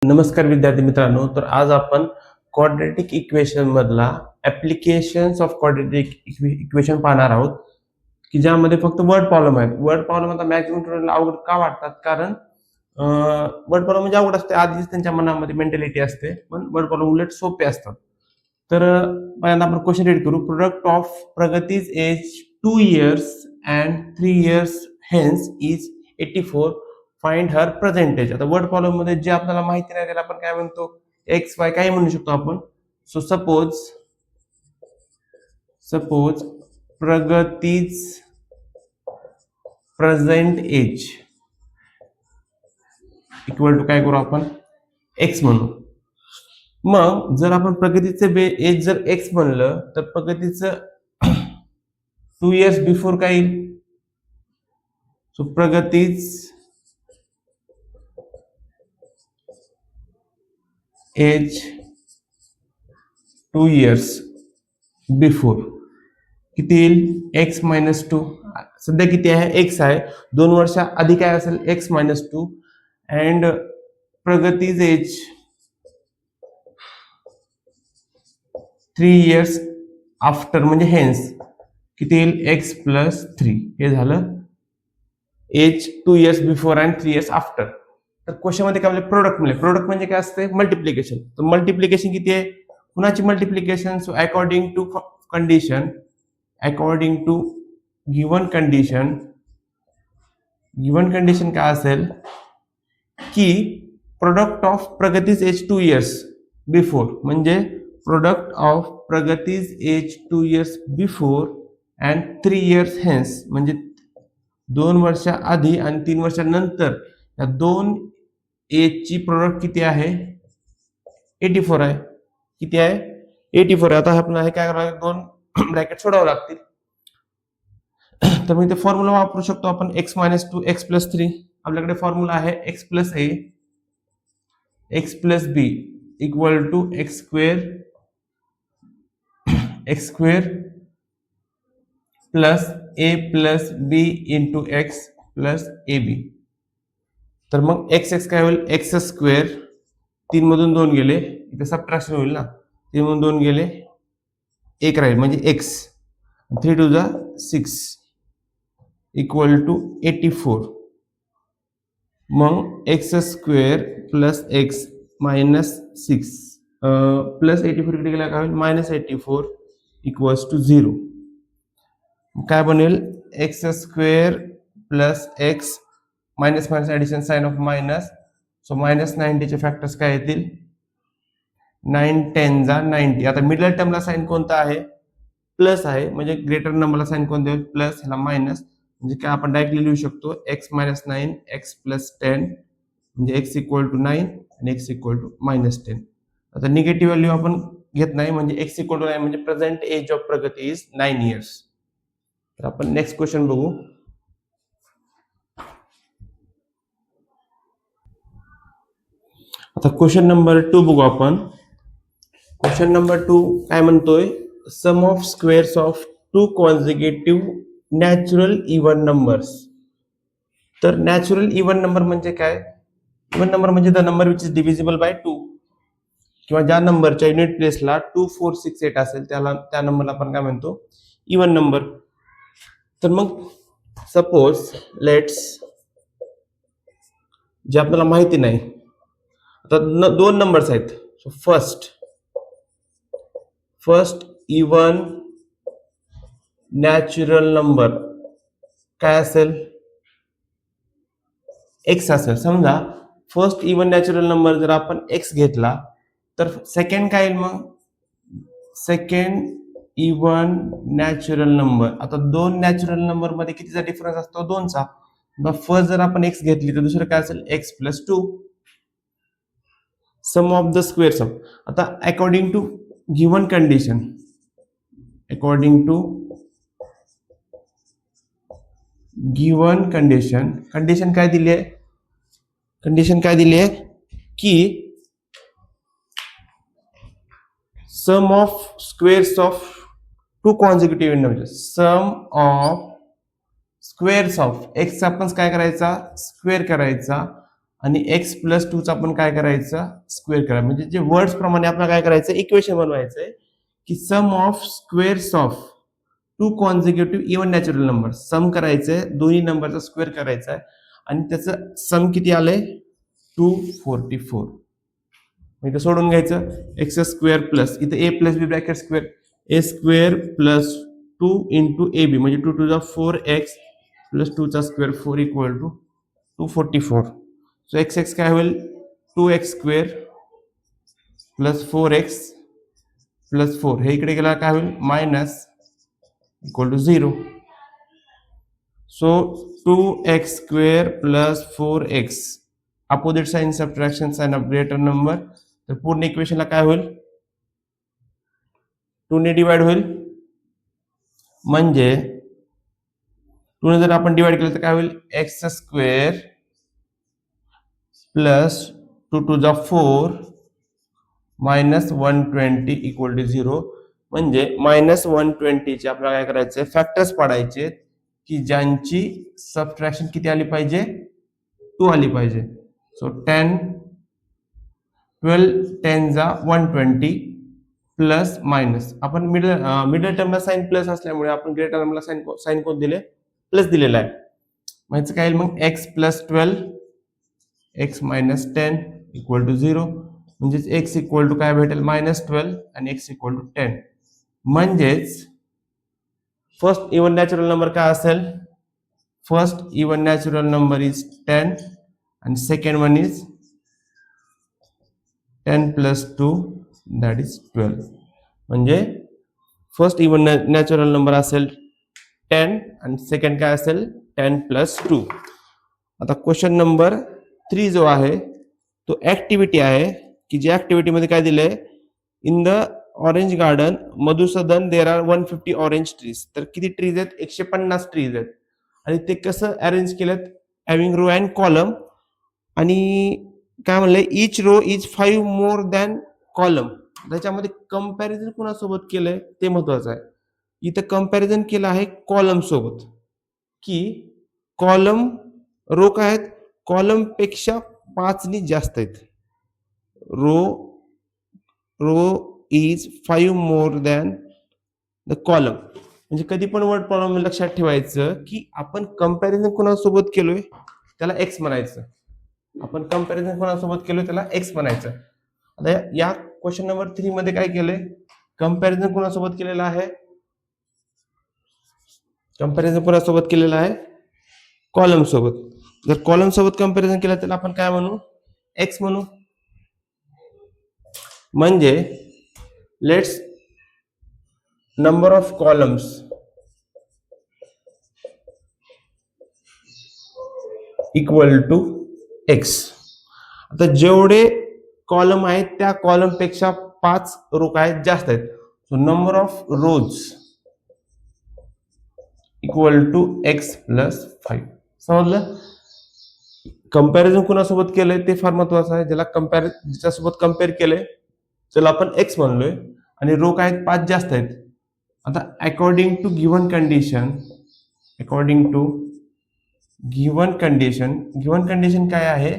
नमस्कार विद्यार्थी मित्रांनो. तर आज आपण क्वाड्रॅटिक इक्वेशन मधला ऍप्लिकेशन्स ऑफ क्वाड्रॅटिक इक्वेशन पाहणार आहोत, की ज्यामध्ये फक्त वर्ड प्रॉब्लेम आहेत. वर्ड प्रॉब्लेम आता मॅक्सिमम स्टुडंटला अवघड का वाटतात? कारण वर्ड प्रॉब्लेम म्हणजे अवघड असते, आधीच त्यांच्या मनामध्ये मेंटॅलिटी असते, पण वर्ड प्रॉब्लेम उलट सोपे असतात. तर पहिल्यांदा आपण क्वेश्चन रीड करू. Product of Pragati's age 2 years and 3 years hence is 84. Find her percentage. आता वर्ड प्रॉब्लेम मध्ये जे आपल्याला माहिती नाही त्याला आपण काय म्हणतो? एक्स वाय काही म्हणू शकतो आपण. So suppose Pragati's present age equal to काय करू आपण? एक्स म्हणू. मग जर आपण प्रगतीचे एज जर एक्स म्हणलं तर प्रगतीचं 2 years बिफोर काय येईल? सो प्रगतीज एज 2 years बिफोर किती येईल? X minus 2. सध्या किती आहे? एक्स आहे. 2 वर्ष आधी काय असेल? X minus 2. And Pragati's age 3 years after म्हणजे हेन्स किती येईल? X plus 3. हे झालं age 2 years before and 3 years after. तर क्वेश्चन मध्ये काय म्हणजे प्रोडक्ट मिळेल. प्रोडक्ट म्हणजे काय असते? मल्टिप्लिकेशन. तर मल्टिप्लिकेशन किती आहे? कुणाची multiplication? So according to condition, according to given condition काय असेल की product of Pragati's age 2 years before म्हणजे product of Pragati's age 2 years before and 3 years hence म्हणजे 2 वर्षा आधी आणि 3 वर्षानंतर या दोन एजची प्रोडक्ट किती आहे? 84 आहे. किती आहे? 84. आता आपण हे काय करावं? दोन ब्रॅकेट सोडावं लागतील. तर मग इथे फॉर्म्युला वापरू शकतो आपण. X minus 2 X plus 3. आपल्याकडे फॉर्म्युला आहे X plus A X plus B equal to X square plus A plus B into X plus A B. तर मग एक्स एक्स काय होईल? X square. 3 मधून 2 गेले, इथे सबट्रॅक्शन होईल ना. 3 मधून 2 गेले, 1 राहील म्हणजे एक्स. 3 टू जा 6 इक्वल टू 84. मग X square plus X minus 6 plus 84 इकडे गेला काय होईल? Minus 84 equals to 0. काय बनेल? X square plus X minus minus addition sign of minus. So minus 90 चे फॅक्टर्स काय येतील? 9 10 जा 90. आता मिडल टर्मला साइन कोणता आहे? प्लस आहे. म्हणजे ग्रेटर नंबरला साइन कोणता येईल? प्लस. ह्याला मायनस. म्हणजे काय आपण डायरेक्टली लिहू शकतो? एक्स मायनस 9 एक्स प्लस 10 म्हणजे एक्स इक्वल टू 9 आणि एक्स इक्वल टू मायनस 10. आता निगेटिव्ह व्हॅल्यू आपण घेत नाही म्हणजे एक्स इक्वल टू 9 म्हणजे प्रेझेंट एज ऑफ प्रगती इज 9 years. तर आपण नेक्स्ट क्वेश्चन बघू. आता क्वेश्चन नंबर 2 बघू आपण. क्वेश्चन नंबर 2 काय म्हणतोय? Sum of squares of 2 consecutive natural even numbers. तर नॅचरल इव्हन नंबर म्हणजे काय? इव्हन नंबर म्हणजे the number which is divisible by 2 किंवा ज्या नंबरच्या युनिट प्लेसला 2 4 6 8 असेल त्या नंबरला आपण काय म्हणतो? Even number. तर मग सपोज लेट्स जे आपल्याला माहिती नाही. आता 2 नंबर्स आहेत. So first even natural number काय असेल? एक्स असेल. समजा फर्स्ट इव्हन नॅचरल नंबर जर आपण एक्स घेतला तर सेकंड काय येईल? मग सेकंड इव्हन नॅचरल नंबर. आता 2 नॅचरल नंबर मध्ये कितीचा डिफरन्स असतो? 2 चा. मग फर्स्ट जर आपण एक्स घेतली तर दुसरं काय असेल? X plus 2. Sum of the squares of. आता according to given condition, condition काय दिली आहे? कंडिशन काय दिली आहे की sum of squares of 2 consecutive numbers. Sum of squares of x आपण काय करायचा? स्क्वेअर करायचा आणि एक्स प्लस टूचा आपण काय करायचं स्क्वेअर करा. म्हणजे जे वर्ड्स प्रमाणे आपल्याला काय करायचं इक्वेशन बनवायचंय की sum of squares of two consecutive even natural number sum करायचंय, दोन्ही नंबरचा स्क्वेअर करायचा आहे आणि त्याचं सम किती आलंय 244. इथं सोडून घ्यायचं एक्स स्क्वेअर प्लस इथं a plus b bracket square a square plus 2 into a b म्हणजे 2 टू द 4x प्लस 2 चा square 4 equal to 244. So x x काय होईल 2x square plus 4x plus 4 हे इकडे गेला काय होईल minus equal to 0. So 2x square plus 4x opposite sign subtraction sign of greater number. तर पूर्ण इक्वेशनला काय होईल 2 ने डिवाइड होईल म्हणजे 2 ने जर आपण डिवाइड केलं तर काय होईल X square plus 2 to the 4 minus 120 equal to 0. म्हणजे मायनस 120 चे आपल्याला काय करायचे फॅक्टर्स पाडायचे की ज्यांची सबट्रॅक्शन किती आली पाहिजे 2 आली पाहिजे. सो 10 12 10 जा 120 प्लस मायनस आपण मिडल टर्मला साइन प्लस असल्यामुळे आपण ग्रेटर टर्मला साइन कोण दिले प्लस दिलेला आहे. म्हणजे काय येईल मग X plus 12 X minus 10 equal to 0. म्हणजेच एक्स इक्वल टू काय भेटेल मायनस 12 आणि एक्स इक्वल टू 10. म्हणजेच फर्स्ट इव्हन नॅचरल नंबर काय असेल first even natural number is 10 आणि second one is 10 plus 2 that is 12. म्हणजे फर्स्ट इव्हन नॅचरल नंबर असेल 10 आणि सेकंड काय असेल 10 प्लस 2. आता क्वेश्चन नंबर 3 जो आहे तो ऍक्टिव्हिटी आहे की ज्या ऍक्टिव्हिटी मध्ये काय दिलंय in the orange garden Madhusudan there are 150 orange trees. तर किती ट्रीज आहेत 150 ट्रीज आहेत आणि ते कसं अरेंज केलेत हॅव्हिंग रो अँड कॉलम आणि काय म्हणलंय each row is 5 more than column. त्याच्यामध्ये कंपॅरिझन कोणासोबत केलंय ते महत्वाचं आहे. इथं कंपॅरिझन केलं आहे कॉलम सोबत की कॉलम रो काय आहेत कॉलम पेक्षा 5 नी जास्त आहेत. Row is 5 more than the column. म्हणजे कधी पण वर्ड प्रॉब्लेम लक्षात ठेवायचं की आपण कंपॅरिझन कोणासोबत केलोय त्याला एक्स म्हणायचं. आपण कंपॅरिझन कोणासोबत केलोय त्याला एक्स म्हणायचं. आता या क्वेश्चन नंबर 3 मध्ये काय केलंय कंपॅरिझन कोणासोबत केलेलं आहे कंपॅरिझन कोणासोबत केलेलं आहे कॉलम सोबत. जर कॉलम सोबत कंपॅरिझन केलं तर आपण काय म्हणू एक्स म्हणू. म्हणजे let's number of columns equal to X. आता जेवढे कॉलम आहेत त्या कॉलम पेक्षा 5 रो काय जास्त आहेत. So number of rows equal to X plus 5. समजलं. कंपॅरिझन कोणासोबत केलंय ते फार महत्वाचं आहे. ज्याच्यासोबत कम्पेअर केलंय त्याला आपण एक्स म्हणलोय आणि रो काय 5 जास्त आहेत. आता अकॉर्डिंग टू गिव्हन कंडिशन काय आहे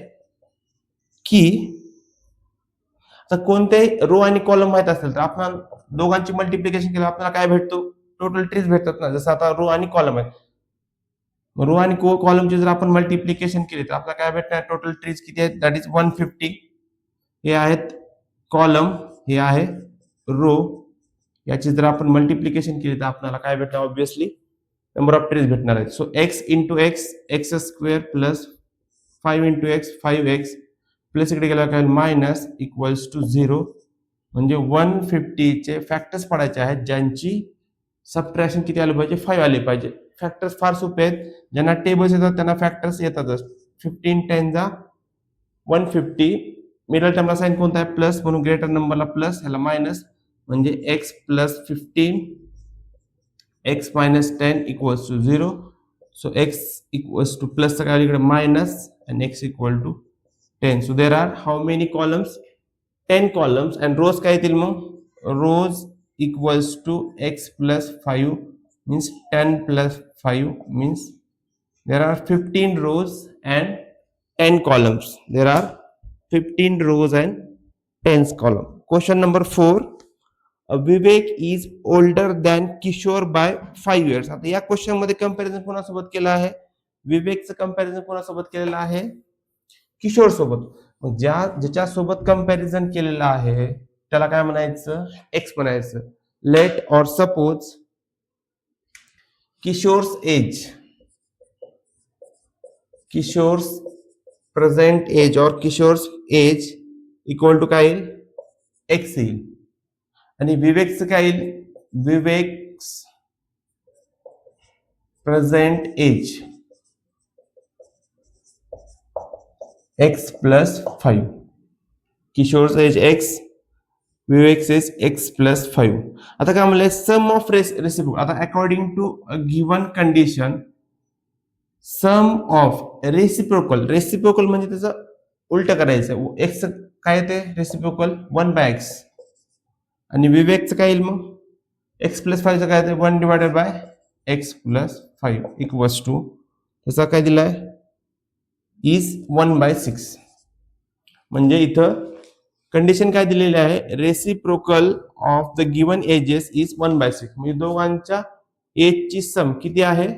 की आता कोणतेही रो आणि कॉलम माहित असेल तर आपण दोघांची मल्टिप्लिकेशन केलं आपल्याला काय भेटतो टोटल ट्रीज भेटतात ना. जसं आता रो आणि कॉलम आहेत रो आणि कॉलमची जर आपण मल्टिप्लिकेशन केली तर आपल्याला काय भेटणार टोटल ट्रीज किती आहेत दॅट इज 150. हे आहेत कॉलम हे आहे रो. याची जर आपण मल्टिप्लिकेशन केली तर आपल्याला काय भेटणार ऑब्विसली नंबर ऑफ ट्रीज भेटणार आहेत. So x into X X square plus 5 into x 5x plus इकडे गेला काय मायनस इक्वल्स टू 0. म्हणजे 150 चे फॅक्टर्स पडायचे आहेत ज्यांची सबट्रॅक्शन किती आले पाहिजे 5 आले पाहिजे. फॅक्टर्स फार सोपे आहेत. ज्यांना टेबल्स येतात त्यांना फॅक्टर्स येतातच. 15 10 जा 150 मिडल टर्मला साइन कोणता आहे प्लस म्हणून ग्रेटर नंबरला प्लस ह्याला मायनस म्हणजे x plus 15 x minus 10 equals to 0. So x equals to plus काय इकडे minus and x equal to 10. So there are how many columns 10 columns and rows काय येतील मग rows equals to x plus 5 means 10 plus 5 means there are 15 rows and 10 columns. There are 15 rows and 10 column. Question number 4. Vivek is older than Kishore by 5 years. आता या question मध्ये comparison कोणासोबत केलं आहे? विवेकचं comparison कोणासोबत केलेलं आहे? किशोर सोबत. मग ज्याच्यासोबत कंपॅरिझन केलेलं आहे त्याला काय म्हणायचं? एक्स म्हणायचं. लेट और सपोज किशोर्स एज, किशोर्स प्रेझेंट एज और किशोर्स एज इक्वल टू काय येईल? एक्स येईल. आणि विवेकचं काय येईल? Vivek's present age x plus 5. Kishore's age x, Vivek's age x plus 5. आता काय म्हणलंय? Sum of reciprocal. आता according to given condition sum of reciprocal, reciprocal म्हणजे त्याचं उलट करायचं. एक्स काय ते रेसिप्रोकल 1/x आणि विवेकचं काय येईल मग? एक्स प्लस 5 काय ते 1 divided by X plus 5 equals to त्याचा काय दिलाय? इज 1/6. म्हणजे इथं कंडिशन काय दिलेली आहे? Reciprocal of the given ages is 1/6. म्हणजे दोघांच्या एजची सम किती आहे?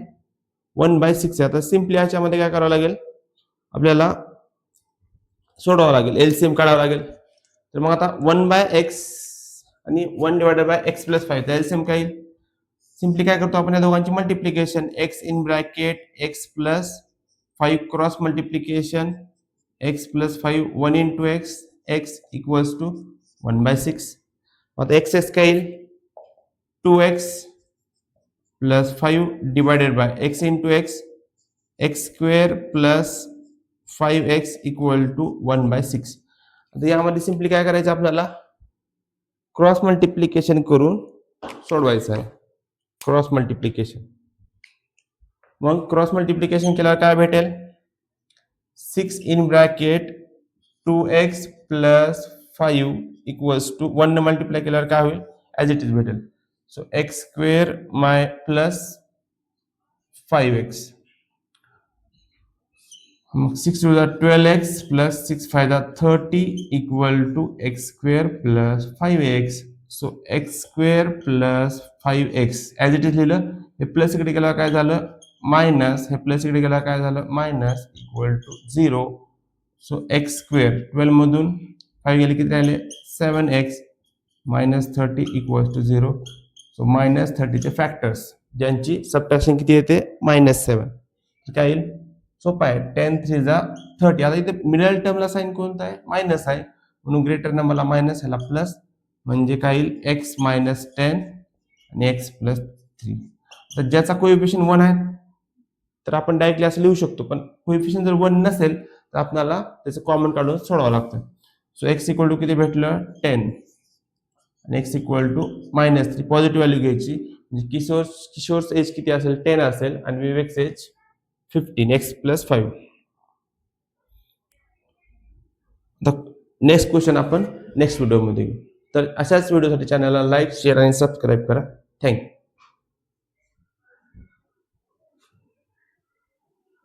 1/6. आता सिम्पली याच्यामध्ये काय करावं लागेल? आपल्याला सोडवावं लागेल, एलसीएम काढावं लागेल. तर मग आता 1/x आणि 1 डिवायडेड बाय एक्स प्लस 5 तर एलसीएम काय येईल? सिम्पली काय करतो आपण या दोघांची multiplication, X in bracket X plus 5 cross multiplication X plus 5 1 into X, X equals to 1/6. आता एक्स काय येईल? 2x plus 5 divided by X into X, X square plus 5x equal to 1/6. आता यामध्ये सिम्पली काय करायचं आपल्याला? क्रॉस मल्टिप्लिकेशन करून सोडवायचं आहे. Cross multiplication. मग क्रॉस मल्टिप्लिकेशन केल्यावर काय भेटेल? 6 in bracket 2x plus 5 equals to 1 ने मल्टिप्लाय केल्यावर काय होईल? ॲज इट इज भेटेल. So x square my plus 5x. मग 6 to 12x plus 6 5 30 equal to X square plus 5x. So x square plus 5x as it is लिहिलं. हे plus इकडे गेल्यावर काय झालं? मायनस. हे प्लस इकडे गेल्यावर काय झालं? Minus equal to 0. So x square 12 मधून 5 गेले किती राहिले? 7x minus 30 equal to 0. So minus 30चे फॅक्टर्स ज्यांची सबट्रॅक्शन किती येते? -7. काय येईल? सोपं आहे. 10 3 जा 30. आता इथे मिडल टर्मला साईन कोणता आहे? मायनस आहे, म्हणून ग्रेटर नंबरला मायनस, ह्याला प्लस, म्हणजे काय येईल? एक्स मायनस 10 आणि एक्स प्लस 3. तर ज्याचा कोएफिशियंट 1 आहे तर आपण डायरेक्टली असं लिहू शकतो, पण कोएफिशियंट जर 1 नसेल तर आपल्याला त्याचं कॉमन काढून सोडवावं लागतं. सो एक्स इक्वल टू किती भेटलं? 10 आणि X equal to -3. Positive value घ्यायची, म्हणजे किशोर्स एज किती असेल? 10 असेल आणि विवेक्स age 15 X plus 5. Next question आपण नेक्स्ट व्हिडिओमध्ये घेऊ. तर अशाच व्हिडिओसाठी चॅनलला लाईक, शेअर आणि सबस्क्राईब करा. थँक्यू.